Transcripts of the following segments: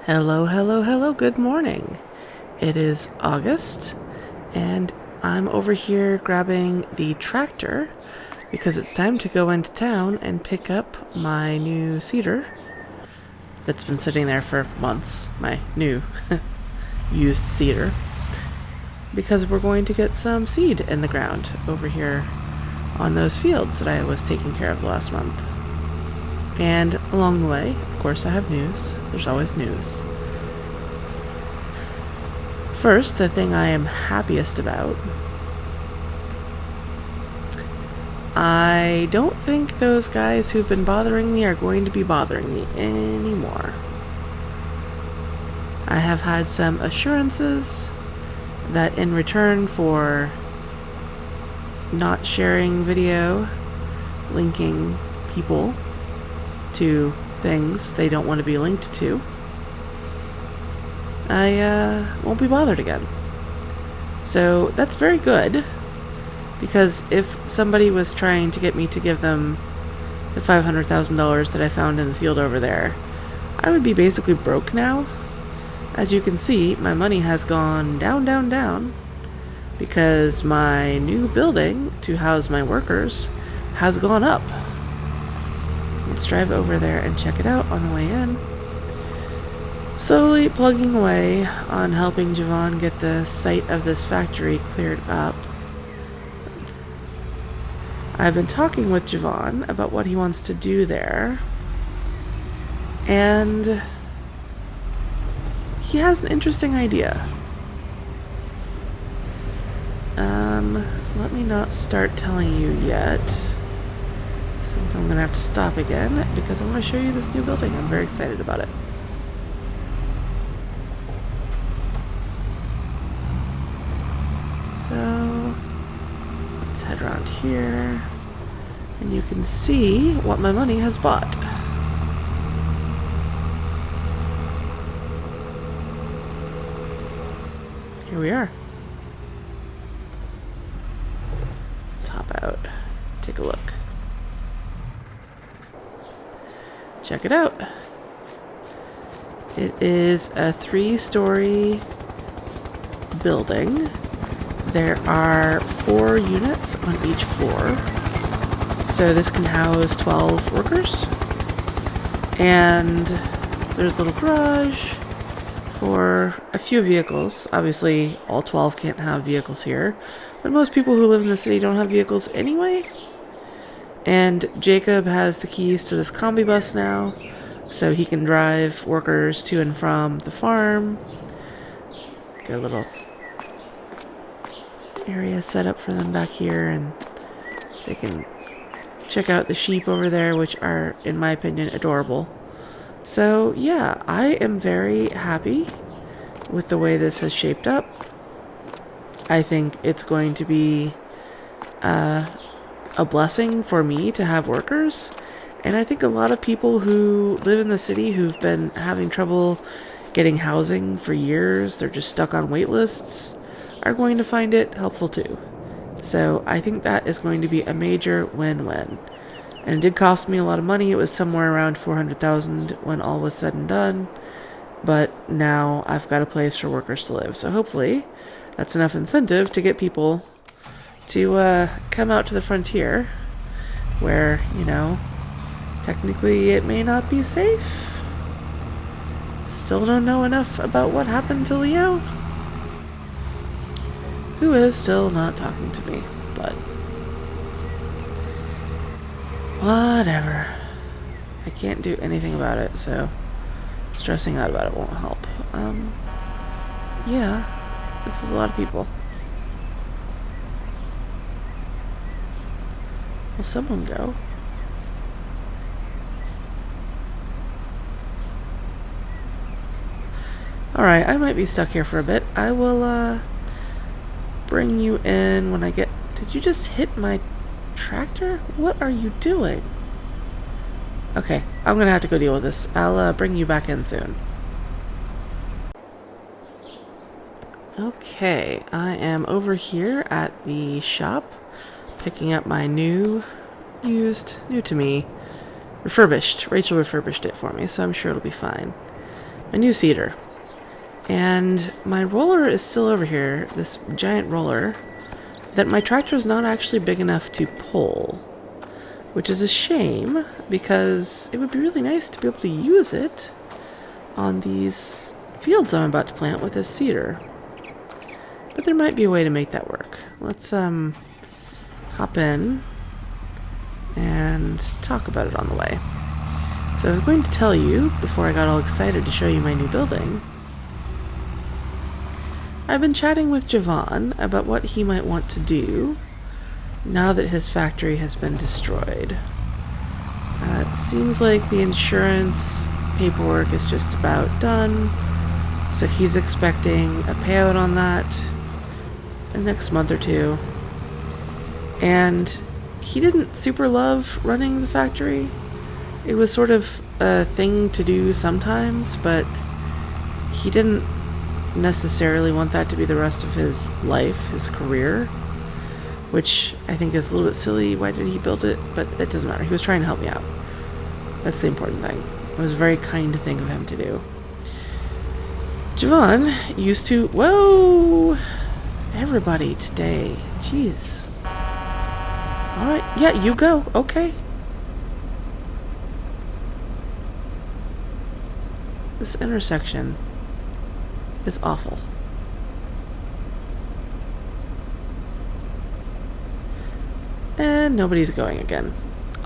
Hello, hello, hello, good morning. It is August, and I'm over here grabbing the tractor because it's time to go into town and pick up my new seeder that's been sitting there for months, my new used seeder, because we're going to get some seed in the ground over here on those fields that I was taking care of the last month. And along the way, of course, I have news. There's always news. First, the thing I am happiest about. I don't think those guys who've been bothering me are going to be bothering me anymore. I have had some assurances that in return for not sharing video, linking people to things they don't want to be linked to, I won't be bothered again. So that's very good, because if somebody was trying to get me to give them the $500,000 that I found in the field over there, I would be basically broke now. As you can see, my money has gone down, down, down, because my new building to house my workers has gone up. Let's drive over there and check it out on the way in. Slowly plugging away on helping Javon get the site of this factory cleared up. I've been talking with Javon about what he wants to do there, and he has an interesting idea. Let me not start telling you yet, since I'm gonna have to stop again, because I want to show you this new building. I'm very excited about it. So let's head around here, and you can see what my money has bought. Here we are. Let's hop out, take a look. Check it out. It is a 3-story building. There are 4 units on each floor. So this can house 12 workers. And there's a little garage for a few vehicles. Obviously, all 12 can't have vehicles here, but most people who live in the city don't have vehicles anyway. And Jacob has the keys to this combi bus now, so he can drive workers to and from the farm. Got a little area set up for them back here, and they can check out the sheep over there, which are, in my opinion, adorable. So yeah, I am very happy with the way this has shaped up. I think it's going to be a blessing for me to have workers, and I think a lot of people who live in the city who've been having trouble getting housing for years, they're just stuck on wait lists, are going to find it helpful too. So I think that is going to be a major win-win. And it did cost me a lot of money. It was somewhere around $400,000 when all was said and done, but now I've got a place for workers to live. So hopefully that's enough incentive to get people to come out to the frontier, where, you know, technically it may not be safe. Still don't know enough about what happened to Leo, who is still not talking to me, but whatever. I can't do anything about it, so stressing out about it won't help. Yeah, this is a lot of people. Will someone go? Alright, I might be stuck here for a bit. I will, bring you in when I get... Did you just hit my tractor? What are you doing? Okay, I'm gonna have to go deal with this. I'll, bring you back in soon. Okay, I am over here at the shop, picking up my new to me, refurbished. Rachel refurbished it for me, so I'm sure it'll be fine. My new seeder. And my roller is still over here, this giant roller, that my tractor is not actually big enough to pull. Which is a shame, because it would be really nice to be able to use it on these fields I'm about to plant with this seeder. But there might be a way to make that work. Let's hop in and talk about it on the way. So I was going to tell you, before I got all excited to show you my new building, I've been chatting with Javon about what he might want to do now that his factory has been destroyed. It seems like the insurance paperwork is just about done, so he's expecting a payout on that in the next month or two. And he didn't super love running the factory. It was sort of a thing to do sometimes, but he didn't necessarily want that to be the rest of his life, his career, which I think is a little bit silly. Why did he build it? But it doesn't matter. He was trying to help me out. That's the important thing. It was a very kind thing of him to do. Javon used to... Whoa! Everybody today. Jeez. Alright. Yeah, you go. Okay. This intersection is awful. And nobody's going again.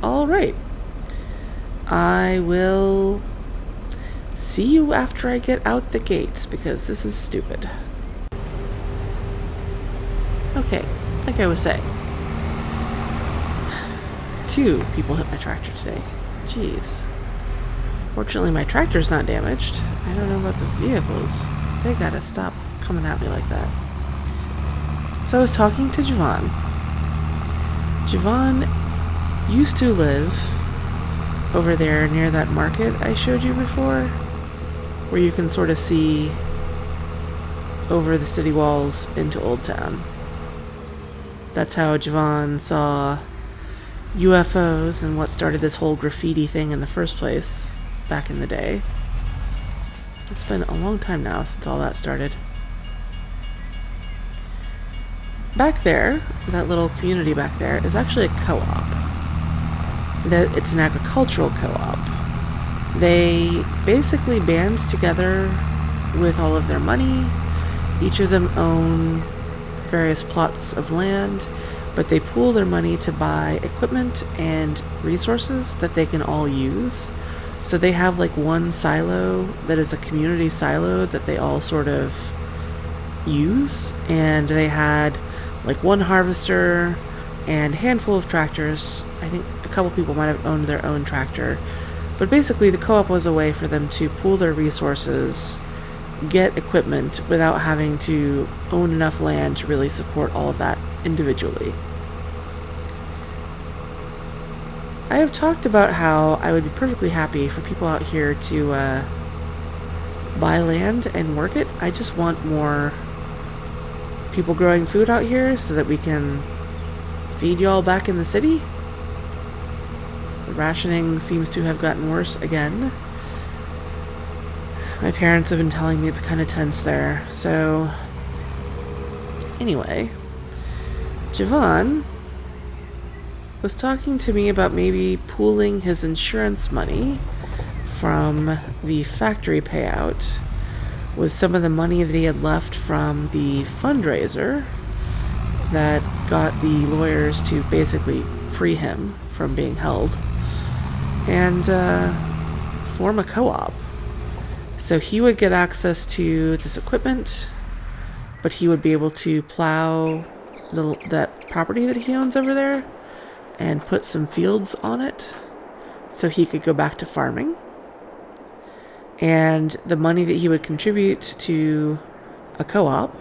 Alright. I will see you after I get out the gates, because this is stupid. Okay, like I was saying. 2 people hit my tractor today. Jeez. Fortunately, my tractor's not damaged. I don't know about the vehicles. They gotta stop coming at me like that. So I was talking to Javon. Javon used to live over there near that market I showed you before, where you can sort of see over the city walls into Old Town. That's how Javon saw UFOs and what started this whole graffiti thing in the first place back in the day. It's been a long time now since all that started. Back there, that little community back there, is actually a co-op. It's an agricultural co-op. They basically band together with all of their money. Each of them own various plots of land, but they pool their money to buy equipment and resources that they can all use. So they have like one silo that is a community silo that they all sort of use, and they had like one harvester and a handful of tractors. I think a couple people might have owned their own tractor, but basically the co-op was a way for them to pool their resources, get equipment without having to own enough land to really support all of that individually. I have talked about how I would be perfectly happy for people out here to buy land and work it. I just want more people growing food out here so that we can feed y'all back in the city. The rationing seems to have gotten worse again. My parents have been telling me it's kind of tense there. So, anyway, Javon was talking to me about maybe pooling his insurance money from the factory payout with some of the money that he had left from the fundraiser that got the lawyers to basically free him from being held, and form a co-op. So he would get access to this equipment, but he would be able to plow that property that he owns over there and put some fields on it so he could go back to farming. And the money that he would contribute to a co-op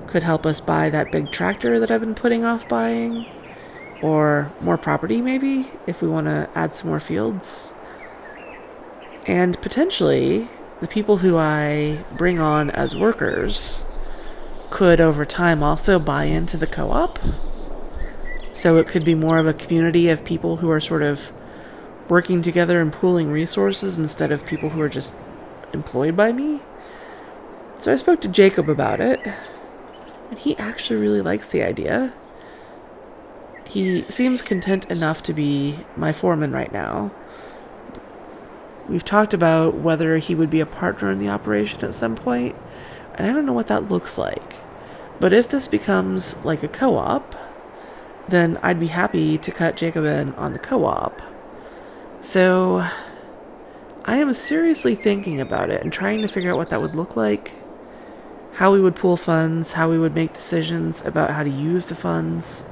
could help us buy that big tractor that I've been putting off buying, or more property maybe, if we want to add some more fields. And potentially, the people who I bring on as workers could over time also buy into the co-op. So it could be more of a community of people who are sort of working together and pooling resources instead of people who are just employed by me. So I spoke to Jacob about it, and he actually really likes the idea. He seems content enough to be my foreman right now. We've talked about whether he would be a partner in the operation at some point, and I don't know what that looks like. But if this becomes like a co-op, then I'd be happy to cut Jacob in on the co-op. So I am seriously thinking about it and trying to figure out what that would look like, how we would pool funds, how we would make decisions about how to use the funds,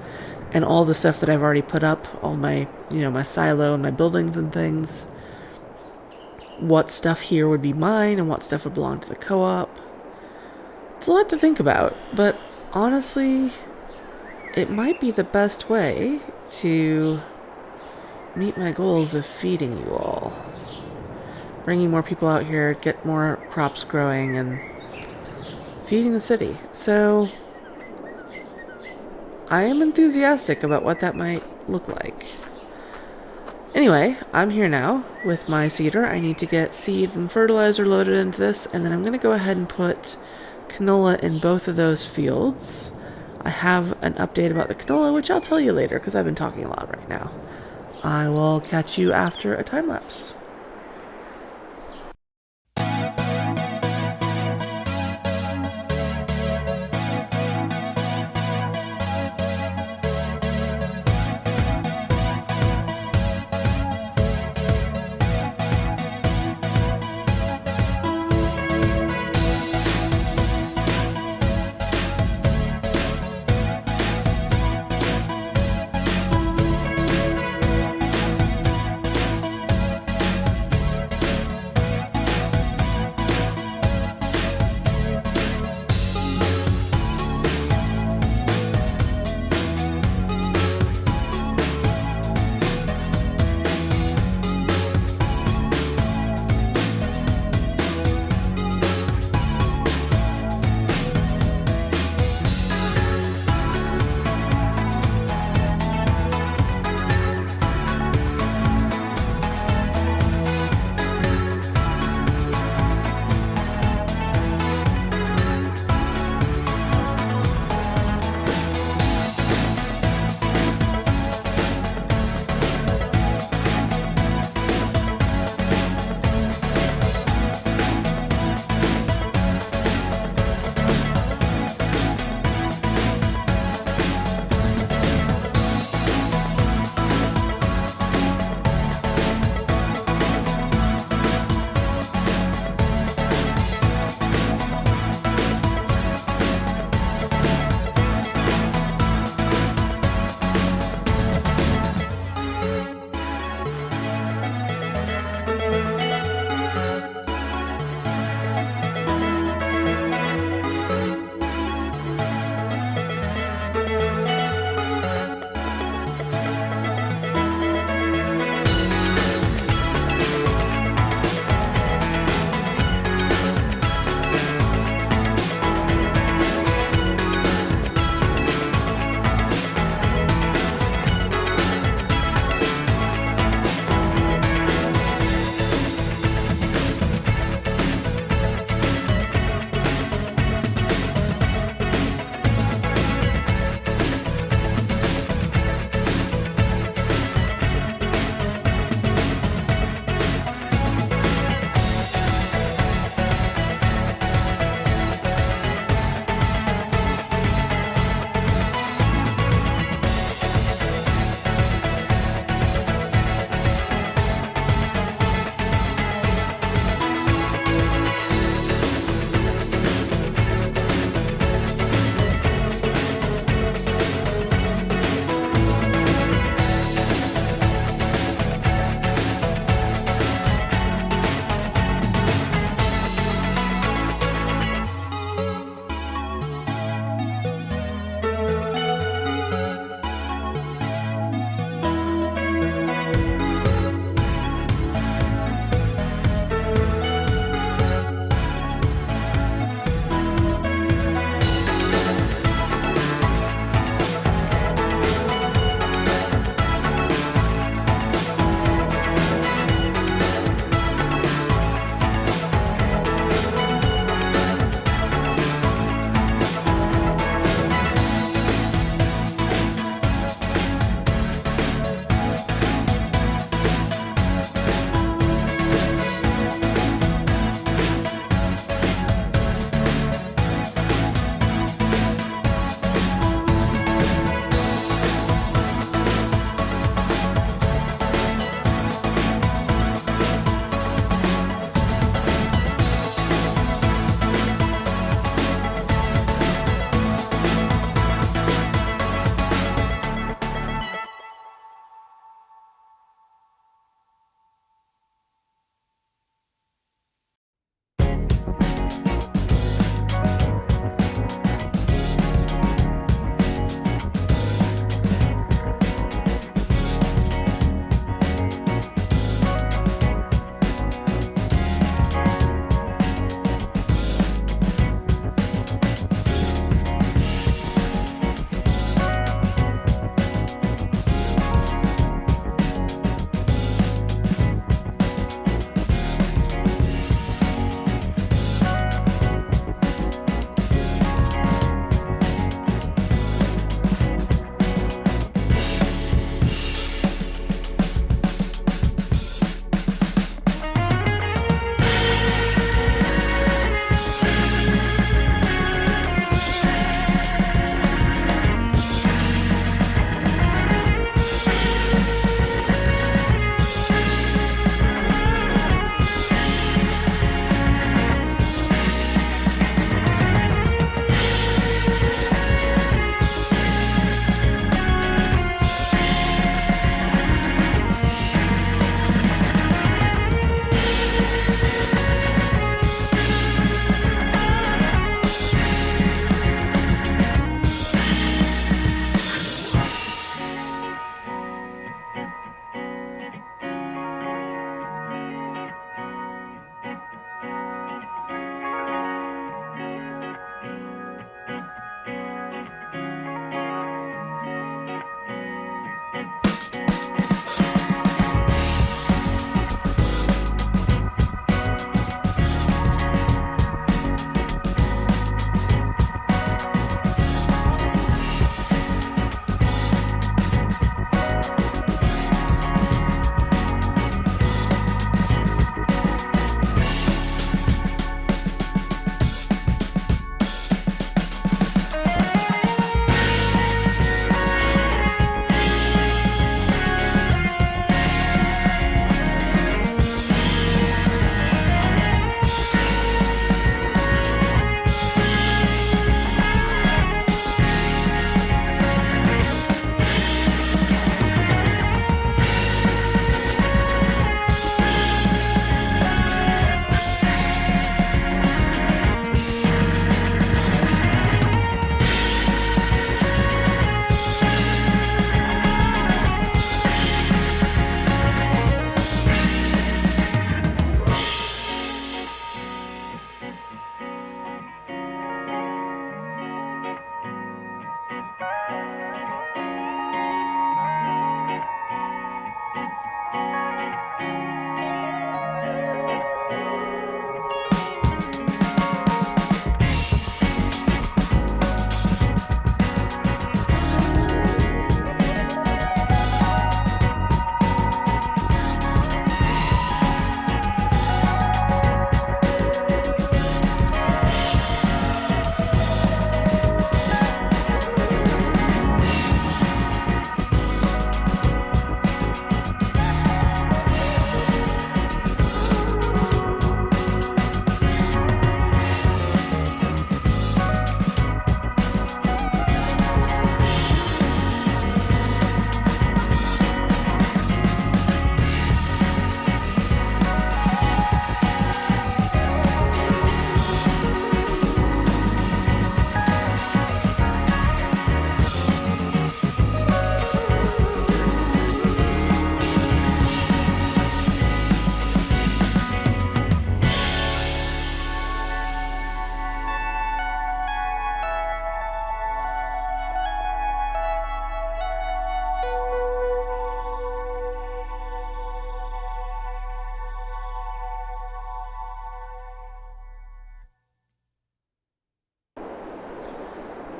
and all the stuff that I've already put up, all my, my silo and my buildings and things. What stuff here would be mine and what stuff would belong to the co-op. It's a lot to think about, but honestly, it might be the best way to meet my goals of feeding you all. Bringing more people out here, get more crops growing, and feeding the city. So I am enthusiastic about what that might look like. Anyway, I'm here now with my seeder. I need to get seed and fertilizer loaded into this, and then I'm going to go ahead and put canola in both of those fields. I have an update about the canola, which I'll tell you later because I've been talking a lot right now. I will catch you after a time lapse.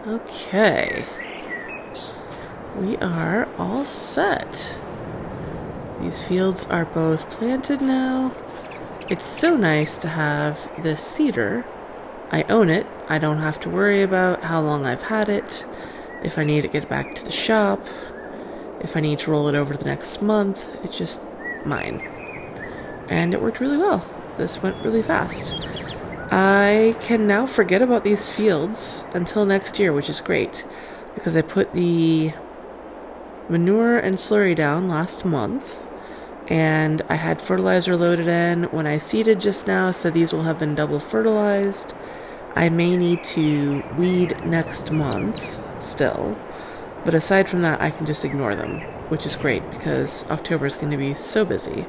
Okay. We are all set. These fields are both planted now. It's so nice to have this cedar. I own it. I don't have to worry about how long I've had it, if I need to get back to the shop, if I need to roll it over the next month. It's just mine. And it worked really well. This went really fast. I can now forget about these fields until next year, which is great, because I put the manure and slurry down last month, and I had fertilizer loaded in. When I seeded just now, so these will have been double fertilized. I may need to weed next month still, but aside from that, I can just ignore them, which is great because October is going to be so busy.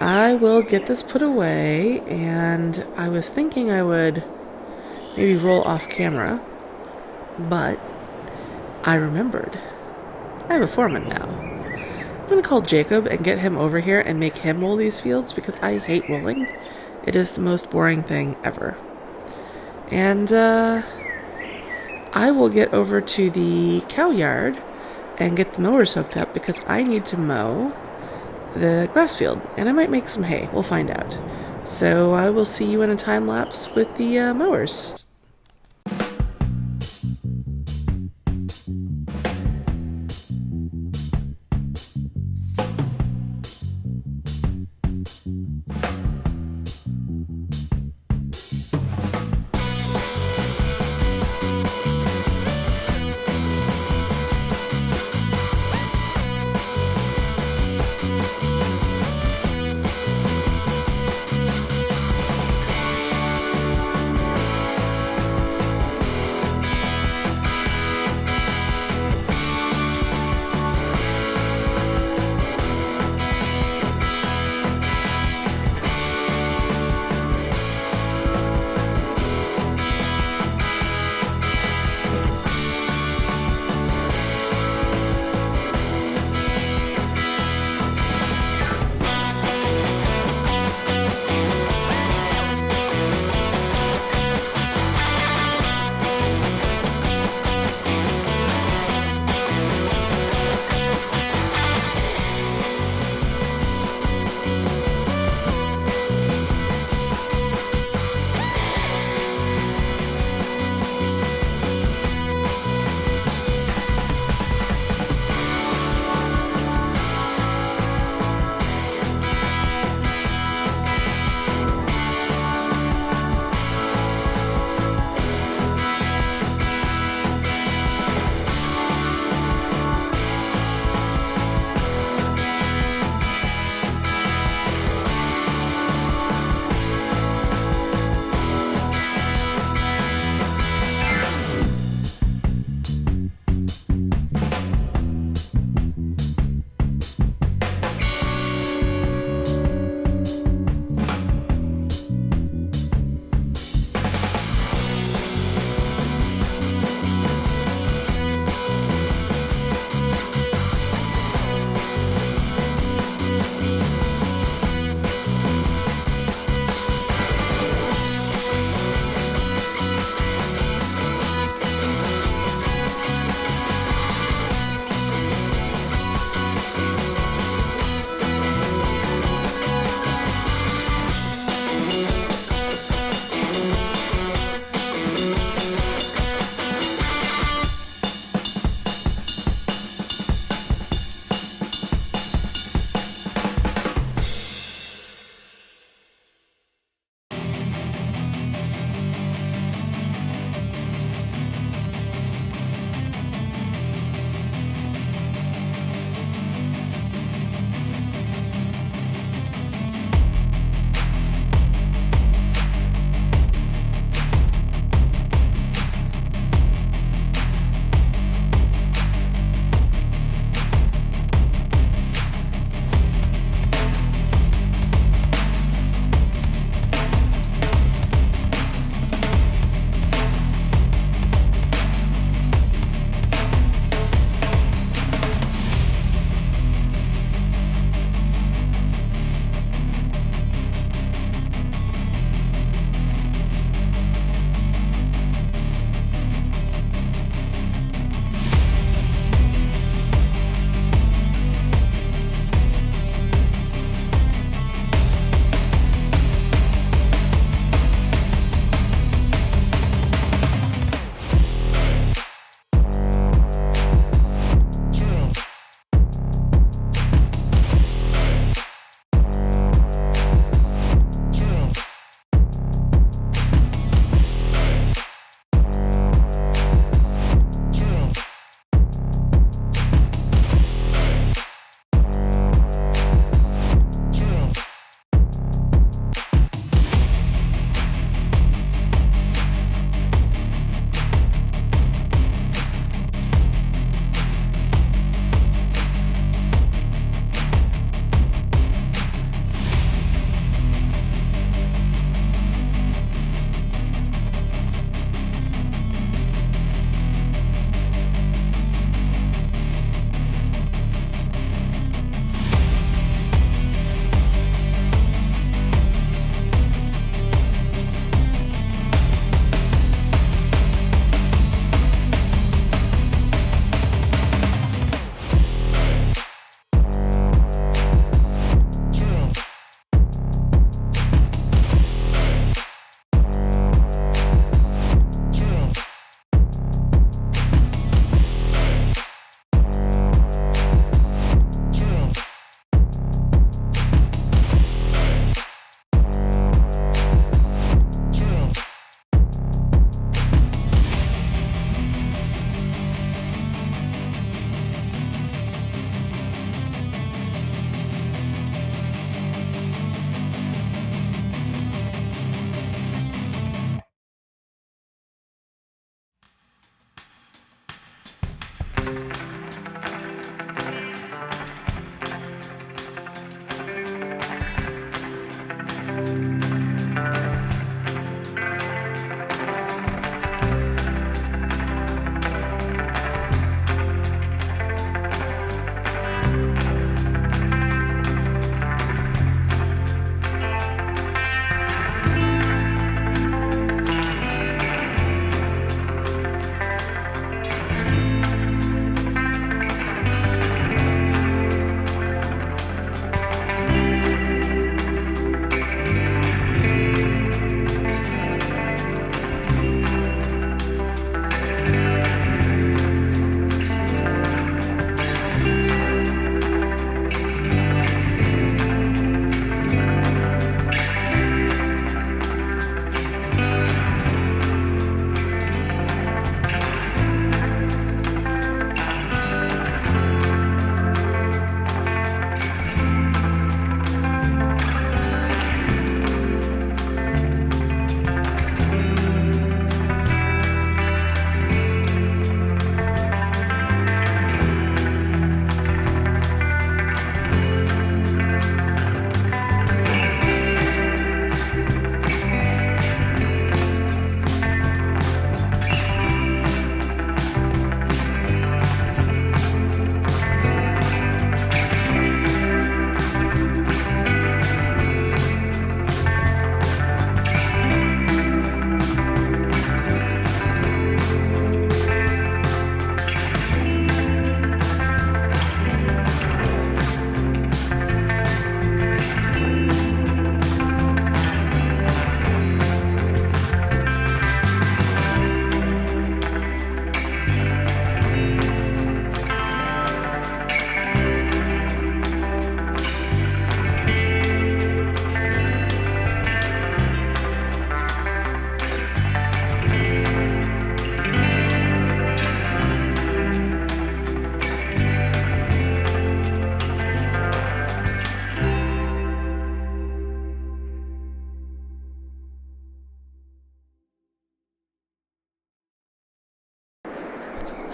I will get this put away, and I was thinking I would maybe roll off camera, but I remembered. I have a foreman now. I'm going to call Jacob and get him over here and make him roll these fields because I hate rolling. It is the most boring thing ever. And I will get over to the cow yard and get the mowers hooked up because I need to mow the grass field, and I might make some hay. We'll find out. So I will see you in a time lapse with the mowers.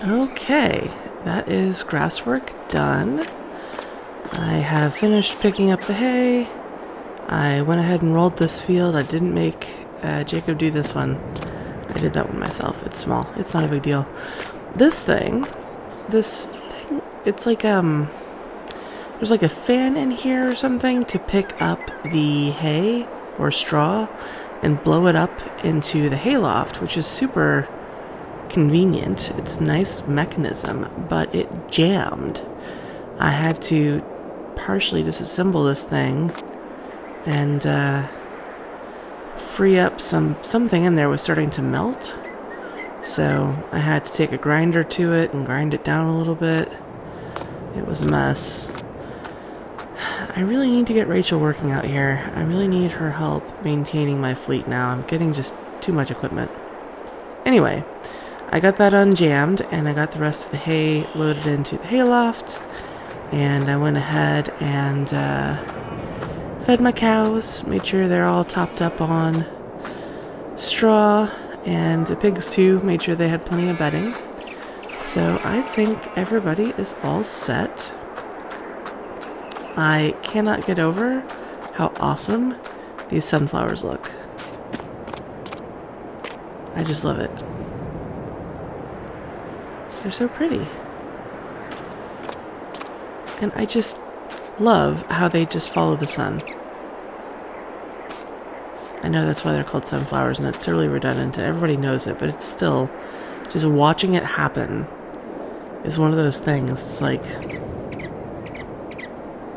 Okay, that is grass work done. I have finished picking up the hay. I went ahead and rolled this field. I didn't make Jacob do this one. I did that one myself. It's small. It's not a big deal. This thing, it's like, there's like a fan in here or something to pick up the hay or straw and blow it up into the hayloft, which is super convenient. It's a nice mechanism, but it jammed. I had to partially disassemble this thing and free up something in there was starting to melt. So I had to take a grinder to it and grind it down a little bit. It was a mess. I really need to get Rachel working out here. I really need her help maintaining my fleet now. I'm getting just too much equipment. Anyway, I got that unjammed and I got the rest of the hay loaded into the hayloft. And I went ahead and fed my cows, made sure they're all topped up on straw, and the pigs too, made sure they had plenty of bedding. So I think everybody is all set. I cannot get over how awesome these sunflowers look. I just love it. They're so pretty. And I just love how they just follow the sun. I know that's why they're called sunflowers, and it's totally redundant, and everybody knows it, but it's still, just watching it happen is one of those things. It's like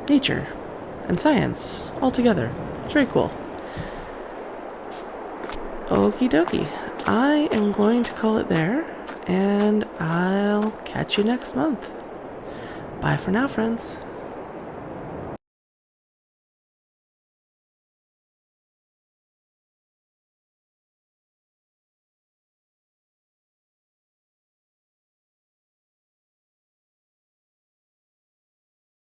nature and science all together. It's very cool. Okie dokie. I am going to call it there, and I'll catch you next month. Bye for now, friends.